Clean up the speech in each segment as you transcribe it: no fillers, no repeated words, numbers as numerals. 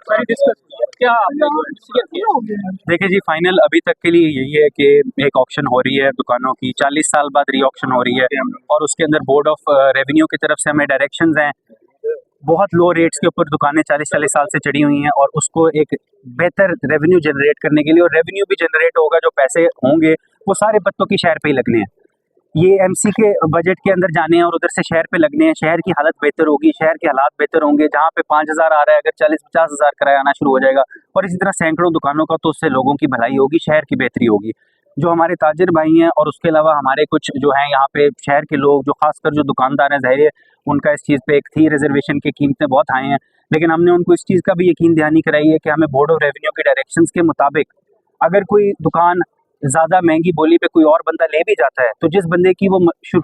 सारी डिस्कस हुई है, क्या आपने डिसीजन किया? देखिए जी, फाइनल अभी तक के लिए यही है कि एक ऑक्शन हो रही है दुकानों की, 40 साल बाद री ऑक्शन हो रही है और उसके अंदर बोर्ड ऑफ रेवेन्यू की तरफ से हमें डायरेक्शंस हैं। बहुत लो रेट्स के ऊपर दुकानें 40-40 साल से चढ़ी हुई हैं और उसको एक बेहतर रेवेन्यू जनरेट करने के लिए, और रेवेन्यू भी जनरेट होगा, जो पैसे होंगे वो सारे पत्तों की शहर पे ही लगने हैं। ये एमसी के बजट के अंदर जाने हैं और उधर से शहर पे लगने हैं। शहर की हालत बेहतर होगी, शहर के हालात बेहतर होंगे। जहाँ पे 5,000 आ रहा है, अगर 40-50 हज़ार किराया आना शुरू हो जाएगा और इसी तरह सैकड़ों दुकानों का, तो उससे लोगों की भलाई होगी, शहर की बेहतरी होगी। जो हमारे ताजिर भाई हैं और उसके अलावा हमारे कुछ जो हैं यहाँ पे शहर के लोग, जो खासकर जो दुकानदार हैं, ज़ाहिर है उनका इस चीज़ पे एक थी रिजर्वेशन की कीमतें बहुत हाई हैं, लेकिन हमने उनको इस चीज़ का भी यकीन दहानी कराई है कि हमें बोर्ड ऑफ रेवेन्यू के डायरेक्शंस के मुताबिक अगर कोई दुकान ज़्यादा महंगी बोली पे कोई और बंदा ले भी जाता है, तो जिस बंदे की वो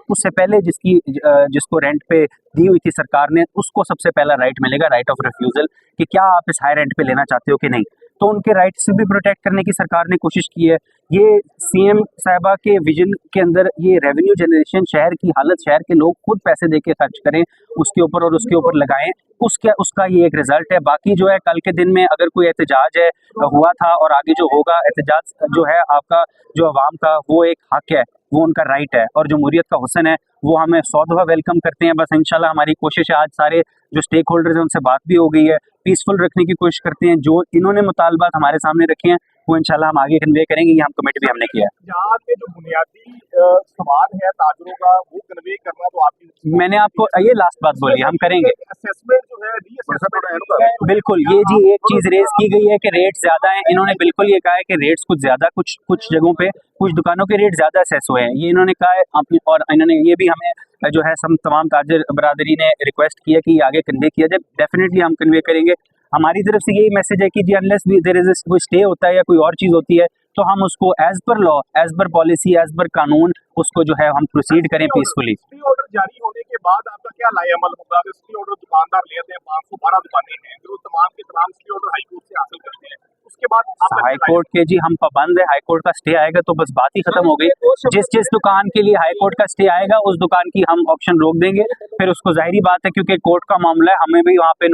उससे पहले जिसको रेंट पे दी हुई थी सरकार ने, उसको सबसे पहला राइट मिलेगा, राइट ऑफ रिफ्यूज़ल, कि क्या आप इस हाई रेंट पे लेना चाहते हो कि नहीं। तो उनके राइट्स भी प्रोटेक्ट करने की सरकार ने कोशिश की है। ये सीएम साहिबा के विजन के अंदर ये रेवेन्यू जनरेशन, शहर की हालत, शहर के लोग खुद पैसे दे के खर्च करें उसके ऊपर और उसके ऊपर लगाएं, उसका ये एक रिजल्ट है। बाकी जो है, कल के दिन में अगर कोई एहतजाज है हुआ था और आगे जो होगा एहतजाज जो है आपका, जो अवाम का, वो एक हक है, वो उनका राइट है और जमहूरियत का हुस्न है, वो हमें 100 दफ़ा वेलकम करते हैं। बस इंशाल्लाह हमारी कोशिश है, आज सारे जो स्टेक होल्डर्स हैं उनसे बात भी हो गई है, पीसफुल रखने की कोशिश करते हैं। जो इन्होंने मुतालबात हमारे सामने रखे हैं वो इंशाल्लाह हम आगे कन्वे करेंगे, ये हम कमिट भी हमने किया है। यहाँ के जो बुनियादी सवाल है ताजरों का, वो कन्वे करना तो आपकी, मैंने आपको ये लास्ट बात बोली, हम करेंगे असेसमेंट जो है, रीअसेसमेंट बिल्कुल। ये जी एक चीज़ रेज की गई है कि रेट ज़्यादा हैं, इन्होंने बिल्कुल ये कहा है कि रेट्स कुछ ज़्यादा, कुछ जगहों पे कुछ दुकानों के रेट ज़्यादा असेस हुए हैं, ये इन्होंने कहा है। और इन्होंने ये भी हमें जो है तमाम ताजिर बरादरी ने रिक्वेस्ट की है कि ये आगे कन्वे किया जाए। डेफिनेटली हम कन्वे करेंगे। हमारी तरफ से यही मैसेज है कि जी अनलेस देयर इज कोई स्टे होता है या कोई और चीज़ होती है, तो हम उसको as per law, as per policy, as per कानून उसको जो है हम प्रोसीड करें पीसफुली। स्टे ऑर्डर जारी होने के बाद आपका क्या लाएअमल होगा? अगर स्टे ऑर्डर दुकानदार लेते हैं, 512 दुकानें हैं, फिर वो तमाम के तमाम स्टे ऑर्डर हाई कोर्ट से हासिल करते हैं, उसके बाद हाई कोर्ट के जी हम पाबंद है। हाई कोर्ट का स्टे आएगा तो बस बात ही खत्म हो गई। जिस दुकान के लिए हाई कोर्ट का स्टे आएगा उस दुकान की हम ऑप्शन रोक देंगे। फिर उसको, जाहिर बात है, क्योंकि कोर्ट का मामला है, हमें भी वहाँ पे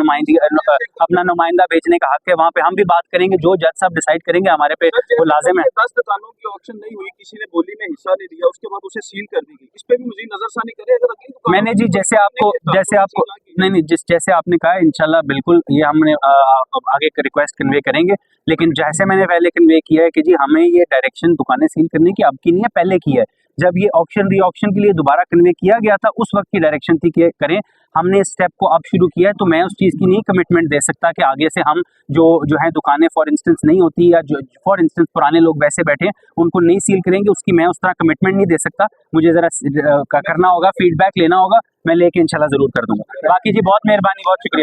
अपना नुमाइंदा भेजने का हक है। वहाँ पे हम भी बात करेंगे, जो जज साहब डिसाइड करेंगे हमारे पे वो लाजिम है। 10 दुकानों की ऑक्शन नहीं हुई, किसी ने बोली में हिस्सा नहीं लिया, उसके बाद उसे सील कर दी गई, इस पे भी मजीद नजरसानी करें। अगर अगली दुकान मैंने जी जैसे आपको नहीं, जैसे आपने कहा, इंशाल्लाह बिल्कुल ये हमने आगे रिक्वेस्ट कन्वे करेंगे। लेकिन जैसे मैंने पहले कन्वे किया है कि जी हमें ये डायरेक्शन दुकानें सील करने की अब की नहीं है, पहले की है। जब ये ऑक्शन री ऑक्शन के लिए दोबारा कन्वे किया गया था, उस वक्त की डायरेक्शन थी कि करें। हमने इस स्टेप को अब शुरू किया है, तो मैं उस चीज़ की नहीं कमिटमेंट दे सकता कि आगे से हम जो है दुकानें फॉर इंस्टेंस नहीं होती, या जो फॉर इंस्टेंस पुराने लोग वैसे बैठे हैं उनको नहीं सील करेंगे, उसकी मैं उस तरह कमिटमेंट नहीं दे सकता। मुझे ज़रा करना होगा, फीडबैक लेना होगा, मैं लेके इंशाल्लाह ज़रूर कर दूंगा। बाकी जी बहुत मेहरबानी, बहुत शुक्रिया।